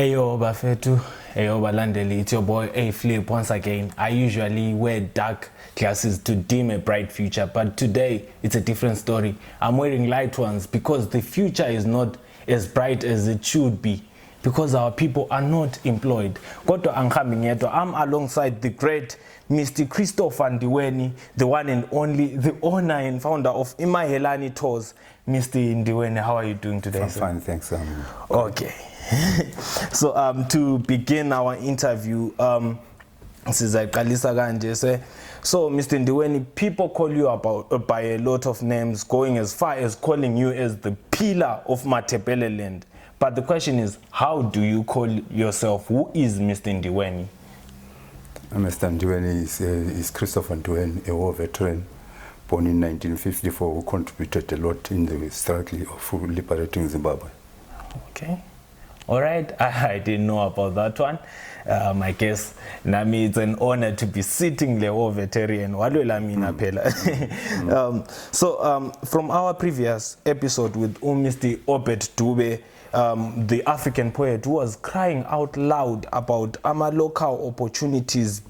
Ayo Bafetu, Ayo Balandeli, it's your boy A-Flip once again. I usually wear dark glasses to dim a bright future, but today it's a different story. I'm wearing light ones because the future is not as bright as it should be, because our people are not employed. I'm alongside the great Mr. Christopher Ndiweni, the one and only, the owner and founder of Mahelani Tours. Mr. Ndiweni, how are you doing today? I'm fine, thanks. Okay. So to begin our interview, so Mr. Ndiweni, people call you by a lot of names, going as far as calling you as the pillar of Matebele land. But the question is, how do you call yourself? Who is Mr. Ndiweni? Mr. Ndiweni is Christopher Ndiweni, a war veteran, born in 1954, who contributed a lot in the struggle of liberating Zimbabwe. Okay. All right, I didn't know about that one. I guess Nami, it's an honor to be sitting the war veteran. So from our previous episode with Mr. Obed Dube, the African poet, who was crying out loud about local opportunities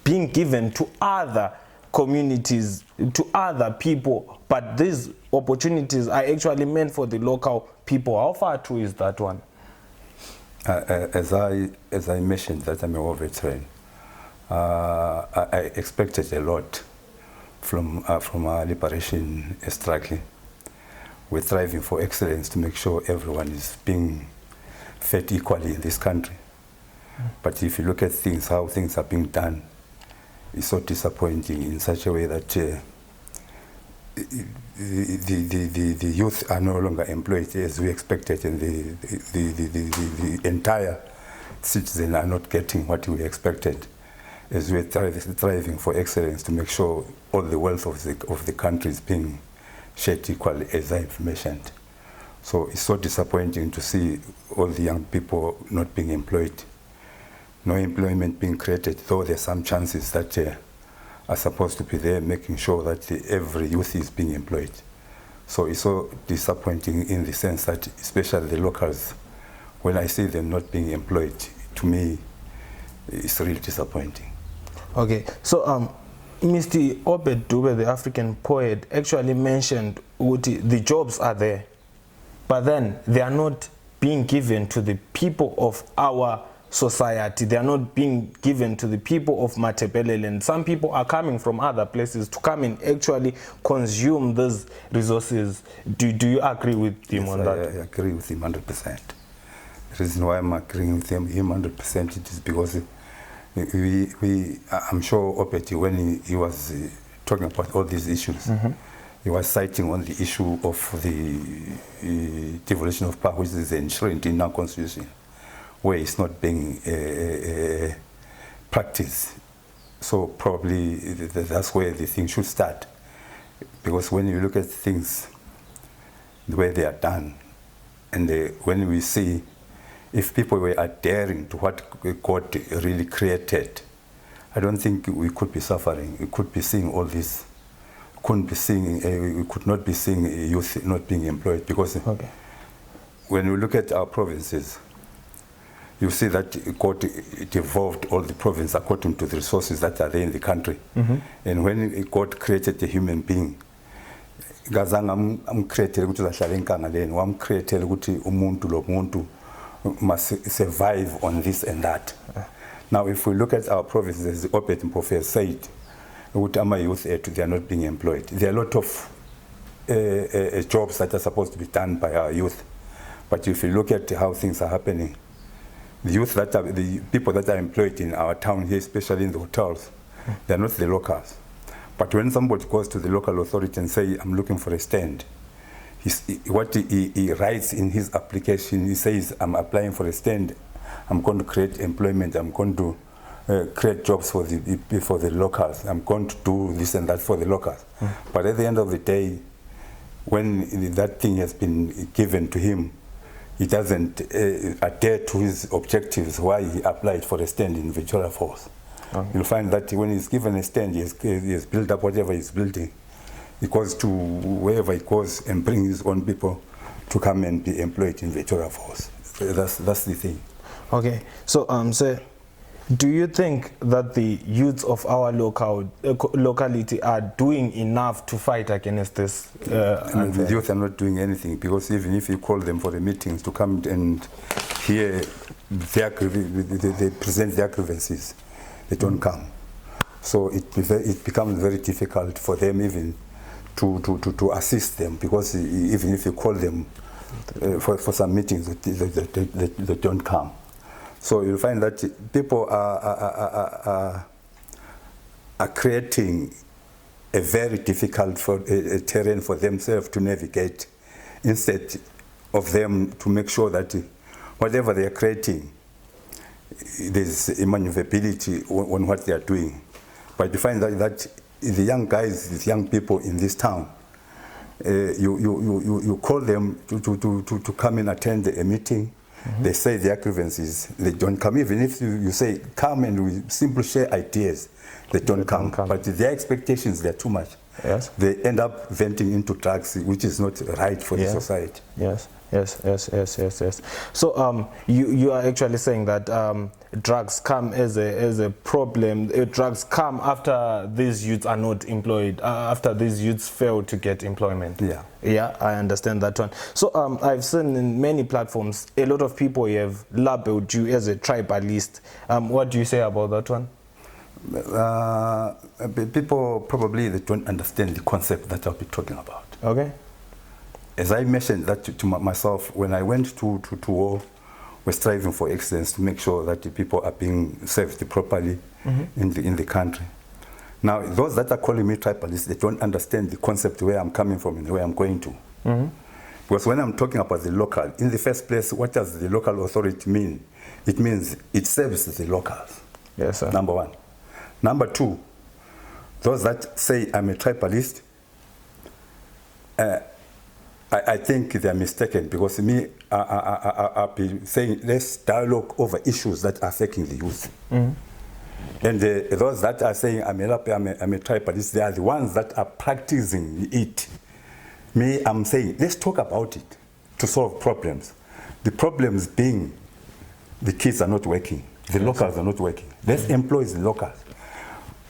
being given to other communities, to other people, but these opportunities are actually meant for the local people. How far true is that one? As I mentioned that I'm a war veteran, I expected a lot from our liberation struggle. We're striving for excellence to make sure everyone is being fed equally in this country. But if you look at things, how things are being done, it's so disappointing in such a way that the youth are no longer employed as we expected, and the entire citizens are not getting what we expected, as we're striving for excellence to make sure all the wealth of the country is being shared equally, as I've mentioned. So it's so disappointing to see all the young people not being employed, no employment being created, though there's some chances that are supposed to be there, making sure that every youth is being employed. So it's so disappointing in the sense that, especially the locals, when I see them not being employed, to me, it's really disappointing. Okay, so Mr. Obed Dube, the African poet, actually mentioned the jobs are there, but then they are not being given to the people of our society. They are not being given to the people of Matebele land. Some people are coming from other places to come and actually consume those resources. Do you agree with him on that? I agree with him 100%. The reason why I'm agreeing with him 100% is because I'm sure Obed, when he was talking about all these issues, he was citing on the issue of the devolution of power, which is enshrined in our constitution, where it's not being practiced. So probably that's where the thing should start. Because when you look at things, the way they are done, and when we see if people were adhering to what God really created, I don't think we could be suffering. We could be seeing all this. We could not be seeing youth not being employed, because when we look at our provinces, you see that God devolved all the provinces according to the resources that are there in the country. And when God created a human being, must survive on this and that. Now, if we look at our provinces, as the Obed Professor said, youth they are not being employed. There are a lot of jobs that are supposed to be done by our youth. But if you look at how things are happening, the people that are employed in our town here, especially in the hotels, they are not the locals. But when somebody goes to the local authority and say, I'm looking for a stand, what he writes in his application, he says, I'm applying for a stand, I'm going to create employment, I'm going to create jobs for the locals, I'm going to do this and that for the locals. But at the end of the day, when that thing has been given to him, he doesn't adhere to his objectives why he applied for a stand in Victoria Falls. You'll find that when he's given a stand, he has built up whatever he's building. He goes to wherever he goes and brings his own people to come and be employed in Victoria Falls. That's the thing. Okay, so do you think that the youths of our locality are doing enough to fight against this? The youth are not doing anything, because even if you call them for the meetings to come and hear they present their grievances, they don't come. So it becomes very difficult for them even to assist them, because even if you call them for some meetings, they don't come. So you'll find that people are creating a very difficult terrain for themselves to navigate, instead of them to make sure that whatever they are creating, there's a maneuverability on what they are doing. But you find that the young guys, these young people in this town, you call them to come and attend a meeting. They say their grievances, they don't come. Even if you say come and we simply share ideas, they don't come. But their expectations, they're too much. Yes. They end up venting into drugs, which is not right for the society. Yes. So you are actually saying that drugs come as a problem. Drugs come after these youths are not employed, after these youths fail to get employment. Yeah, I understand that one. So I've seen in many platforms a lot of people have labeled you as a tribalist. What do you say about that one? People probably they don't understand the concept that I'll be talking about. Okay. As I mentioned that to myself, when I went to war, we're striving for excellence to make sure that the people are being served properly in the country. Now, those that are calling me tribalists, they don't understand the concept where I'm coming from and where I'm going to. Because when I'm talking about the local, in the first place, what does the local authority mean? It means it serves the locals. Yes, sir. Number one. Number two, those that say I'm a tribalist, I think they're mistaken, because me, I'll be saying let's dialogue over issues that are affecting the youth. And those that are saying I'm a tribalist, they are the ones that are practicing it. Me, I'm saying let's talk about it to solve problems. The problems being the kids are not working, the locals are not working. Let's employ the locals.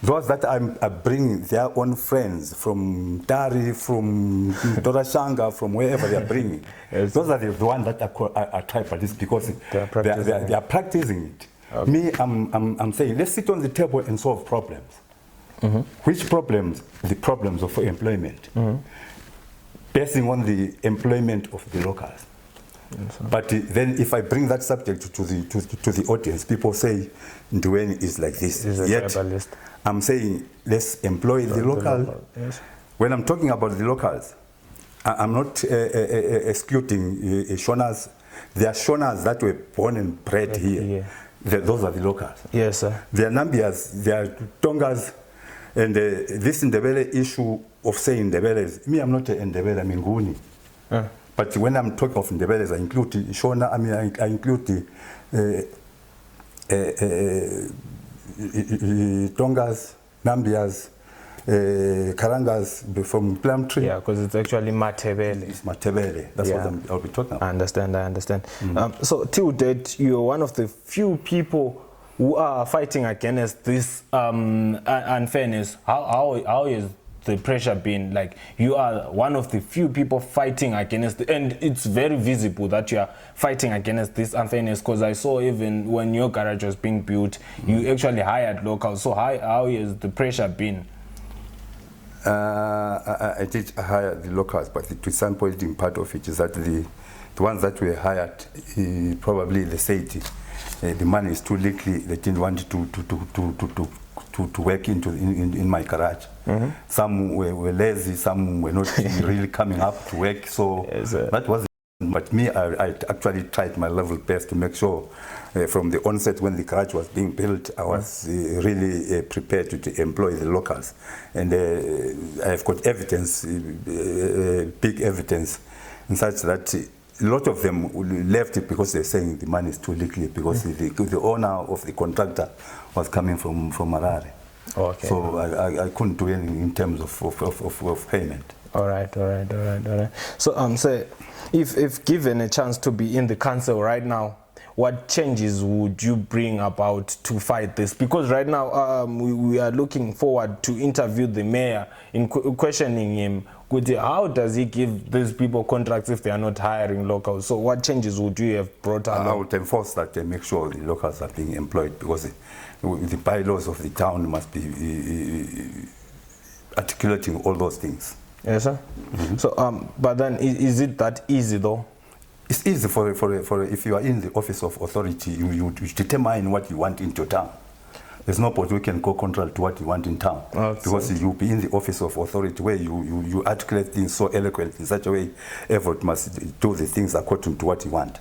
Those that are bringing their own friends from Tarie, from Dorashanga, from wherever they are bringing, those are the ones that are tribalists, because they are practicing it. Okay. Me, I'm saying let's sit on the table and solve problems. Which problems? The problems of employment, basing on the employment of the locals. Yes, but then if I bring that subject to the audience, people say Ndiweni is like this. Yet I'm saying let's employ the local. Yes. When I'm talking about the locals, I'm not excluding Shonas. There are Shonas that were born and bred here. Those are the locals. Yes, sir. There are Nambias, there are Tongas, and this Ndebele issue of saying Ndebeles, me, I'm not a Ndebele, I'm Nguni. But when I'm talking of Ndebeles, I include Shona, I include Tongas, Nambias, Karangas from Plumtree. Yeah, because it's actually Matebele. It's Matebele. That's what I'll be talking about. I understand. So till date, you're one of the few people who are fighting against this unfairness. How is the pressure been? Like, you are one of the few people fighting against and it's very visible that you are fighting against this unfairness, because I saw even when your garage was being built, you actually hired locals. So how has the pressure been? I did hire the locals, but the disappointing part of it is that the ones that were hired, probably they said the money is too little. They didn't want to work in my garage. Some were lazy, some were not really coming up to work. So that was. But me, I actually tried my level best to make sure from the onset when the garage was being built, I was really prepared to employ the locals. And I've got evidence, big evidence, in such that a lot of them left it because they're saying the money is too little, because the owner of the contractor was coming from Harare. Okay. So I couldn't do anything in terms of payment. All right. So if given a chance to be in the council right now, what changes would you bring about to fight this? Because right now we are looking forward to interview the mayor in questioning him. How does he give these people contracts if they are not hiring locals? So what changes would you have brought along? I would enforce that and make sure the locals are being employed, because the bylaws of the town must be articulating all those things. Yes, sir. So, but then is it that easy though? It's easy for if you are in the office of authority, you determine what you want into town. There's nobody who can go contrary to what you want in town, because you'll be in the office of authority where you articulate things so eloquently in such a way everyone must do the things according to what you want.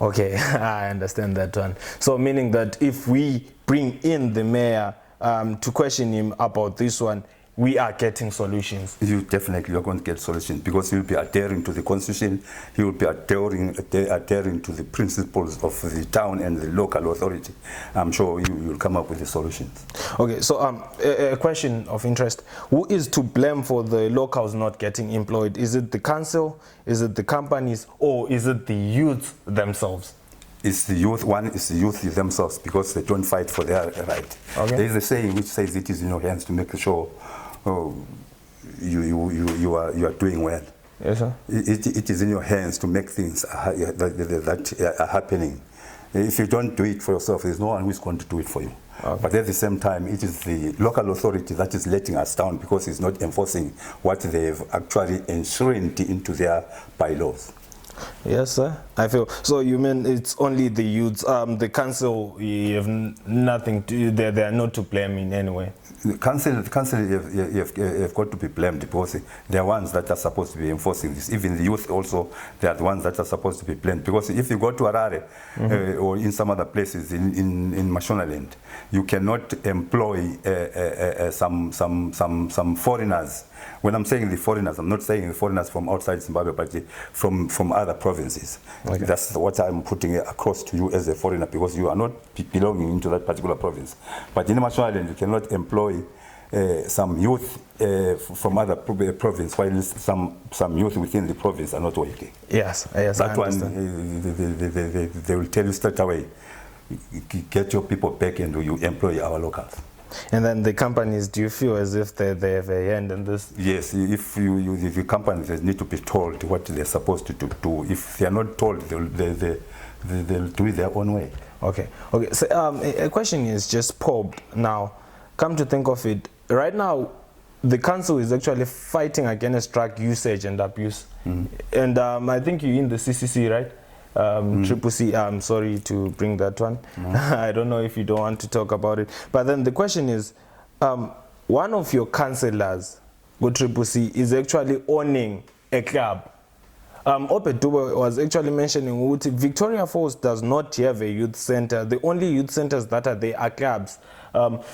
Okay, I understand that one. So meaning that if we bring in the mayor to question him about this one, we are getting solutions. You definitely are going to get solutions, because you'll be adhering to the constitution, you will be adhering to the principles of the town and the local authority. I'm sure you'll come up with the solutions. Okay, so a question of interest. Who is to blame for the locals not getting employed? Is it the council, is it the companies, or is it the youth themselves? It's the youth. One is the youth themselves, because they don't fight for their right. Okay. There is a saying which says it is in your hands to make sure you are doing well. Yes, sir. It is in your hands to make things that are happening. If you don't do it for yourself, there's no one who is going to do it for you. Okay. But at the same time, it is the local authority that is letting us down, because it's not enforcing what they've actually enshrined into their bylaws. Yes, sir. I feel so. You mean it's only the youths? The council, you have nothing to. They are not to blame in any way. The council, you've got to be blamed, because they are ones that are supposed to be enforcing this. Even the youth also, they are the ones that are supposed to be blamed. Because if you go to Harare or in some other places in Mashonaland, you cannot employ some foreigners. When I'm saying the foreigners, I'm not saying the foreigners from outside Zimbabwe, but from other provinces. Okay. That's what I'm putting across to you as a foreigner, because you are not belonging into that particular province. But in Mashonaland, you cannot employ some youth from other province, while some youth within the province are not working. Yes, yes, that one, they will tell you straight away, get your people back and you employ our locals. And then the companies, do you feel as if they have a hand in this? Yes, if the companies need to be told what they're supposed to do. If they are not told, they'll do it their own way. Okay. Okay. So a question is just popped now. Come to think of it, right now, the council is actually fighting against drug usage and abuse. And I think you're in the CCC, right? Triple C, I'm sorry to bring that one. I don't know if you don't want to talk about it. But then the question is, one of your councillors, with Triple C, is actually owning a club. Opedube was actually mentioning that Victoria Falls does not have a youth center. The only youth centers that are there are clubs.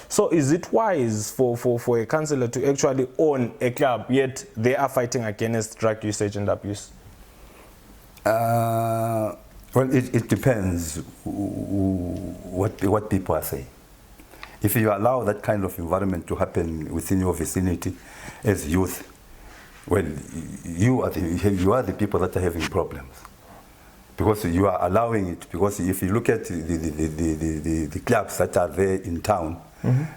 So is it wise for a councillor to actually own a club, yet they are fighting against drug usage and abuse? Well, it depends what people are saying. If you allow that kind of environment to happen within your vicinity as youth, well, you are the people that are having problems, because you are allowing it. Because if you look at the clubs that are there in town,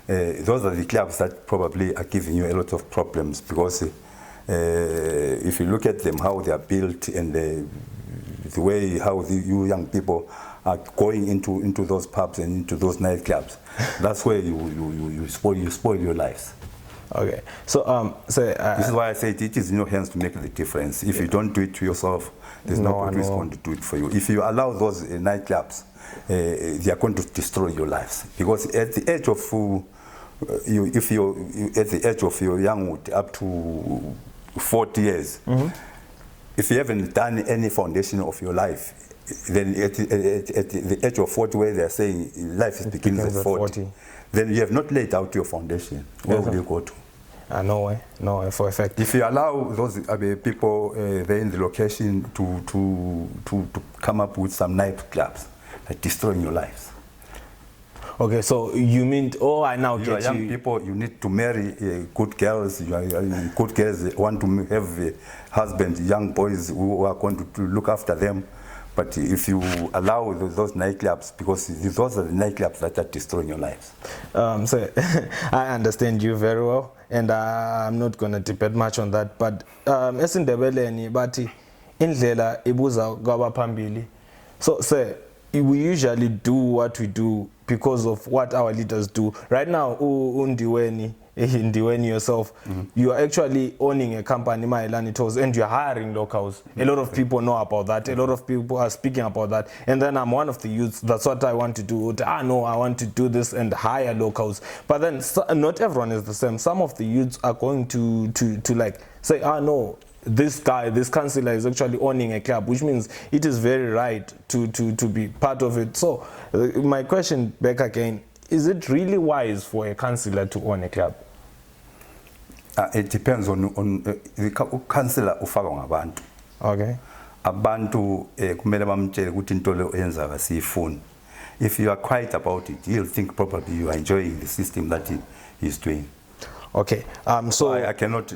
those are the clubs that probably are giving you a lot of problems, because if you look at them, how they are built, and the way how you young people are going into those pubs and into those nightclubs, that's where you spoil your lives. Okay, so this is why I say it is in your hands to make the difference. If you don't do it to yourself, there's nobody who's going to do it for you. If you allow those nightclubs, they are going to destroy your lives, because at the age of at the age of your younghood, up to 40 years, if you haven't done any foundation of your life, then at the age of 40, where they are saying life begins at 40, then you have not laid out your foundation. Where will you go to? No way, for a fact. If you allow those people there in the location to come up with some nightclubs, like destroying your lives. Okay, so you mean, I now get you. You are young people, you need to marry good girls. Good girls want to have husbands, young boys who are going to look after them. But if you allow those nightclubs, because those are the nightclubs that are destroying your lives. So I understand you very well, and I'm not going to debate much on that. But esindebeleni bathi indlela ibuza kwabaphambili. So say we usually do what we do because of what our leaders do. Right now, Ndiweni yourself, you are actually owning a company, Mahelani Tours, and you're hiring locals. A lot of people know about that. A lot of people are speaking about that. And then I'm one of the youths. That's what I want to do. I want to do this and hire locals. But then not everyone is the same. Some of the youths are going to like say, no, this councillor is actually owning a club, which means it is very right to be part of it. So my question back again, is it really wise for a councillor to own a club? It depends on the councillor ufakwa ngabantu. Okay. Abantu kumele bamtshele ukuthi into le oyenza kasiyifuni. If you are quiet about it, he'll think probably you are enjoying the system that he is doing. Okay. So I cannot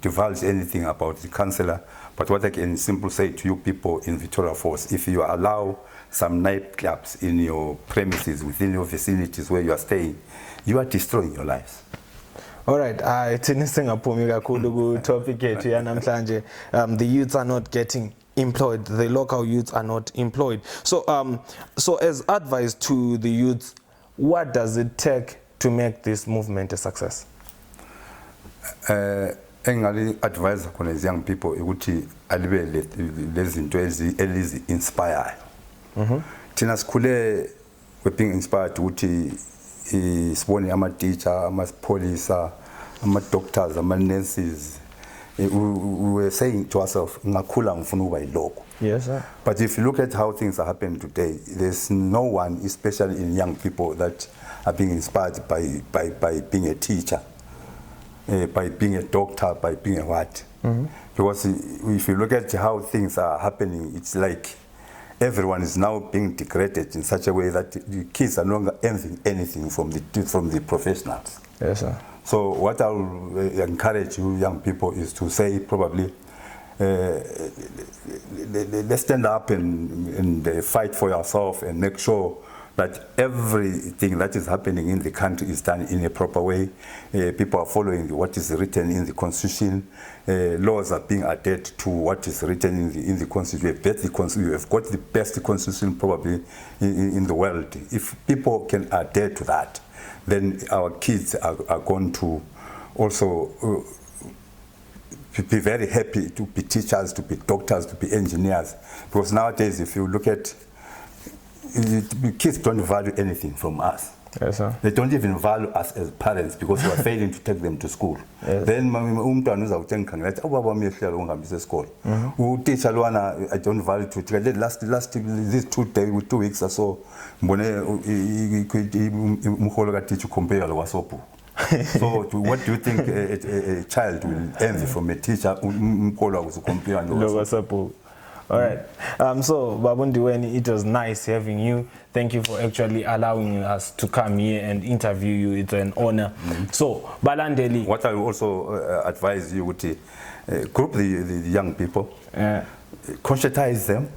divulge anything about the councillor, but what I can simply say to you people in Victoria Falls, if you allow some nightclubs in your premises, within your vicinities where you are staying, you are destroying your lives. All right, the youths are not getting employed. The local youths are not employed. So, so as advice to the youths, what does it take to make this movement a success? Engali advise khona as young people ukuthi alibe lezinto ezi inspire. Thina sikhule we being inspired ukuthi sibone ama teacher, ama police, ama doctors, ama nurses. We were saying to ourselves, ngakhula ngifuna ukuba yiloko. Yes, sir. But if you look at how things are happening today, there's no one, especially in young people, that are being inspired by being a teacher. By being a doctor, by being a what? Because if you look at how things are happening, it's like everyone is now being degraded in such a way that the kids are no longer earning anything from the professionals. Yes, sir. So what I will encourage you young people is to say probably, let's stand up and fight for yourself and make sure that everything that is happening in the country is done in a proper way. People are following what is written in the Constitution. Laws are being adhered to what is written in the Constitution. We have got the best Constitution probably in the world. If people can adhere to that, then our kids are going to also be very happy to be teachers, to be doctors, to be engineers. Because nowadays, if you look at kids don't value anything from us. Yes, sir. They don't even value us as parents because we are failing to take them to school. Yes. Then umntwana uzawuthenga ngathi ubaba wami ehlala ungihambisa esikole. Utitsha lwana I don't value to last these 2 weeks or so mbone umholo kateacher compare lo wasopo. So what do you think a child will envy from a teacher umholo akuzocompare lo wasopo? All right. So, Babu Ndiweni, it was nice having you. Thank you for actually allowing us to come here and interview you. It's an honor. So, Balandeli. What I will also advise you would group the young people, conscientize them.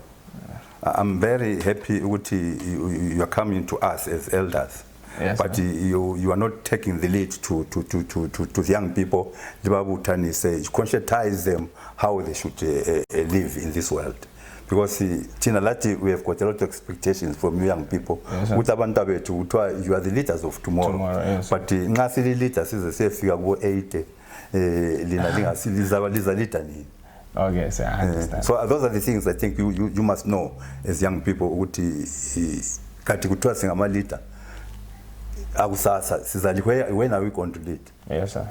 I'm very happy that you are coming to us as elders. Yes, but you are not taking the lead to the young people. The Bible says conscientize them how they should live in this world. Because we have got a lot of expectations from young people. Yes, you are the leaders of tomorrow. Yes. But the leaders is say if you go 80, okay, so I understand. So those are the things I think you must know as young people. Leader. When are we going to lead? Yes, sir.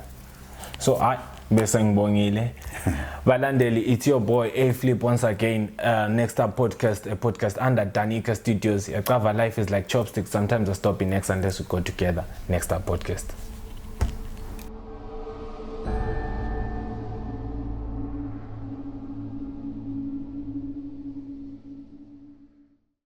So I Besengibongile. Balandeli, it's your boy A-Flip once again. Next up podcast, a podcast under Danica Studios. Your cover life is like chopsticks. Sometimes I stop in X unless we go together. Next up podcast.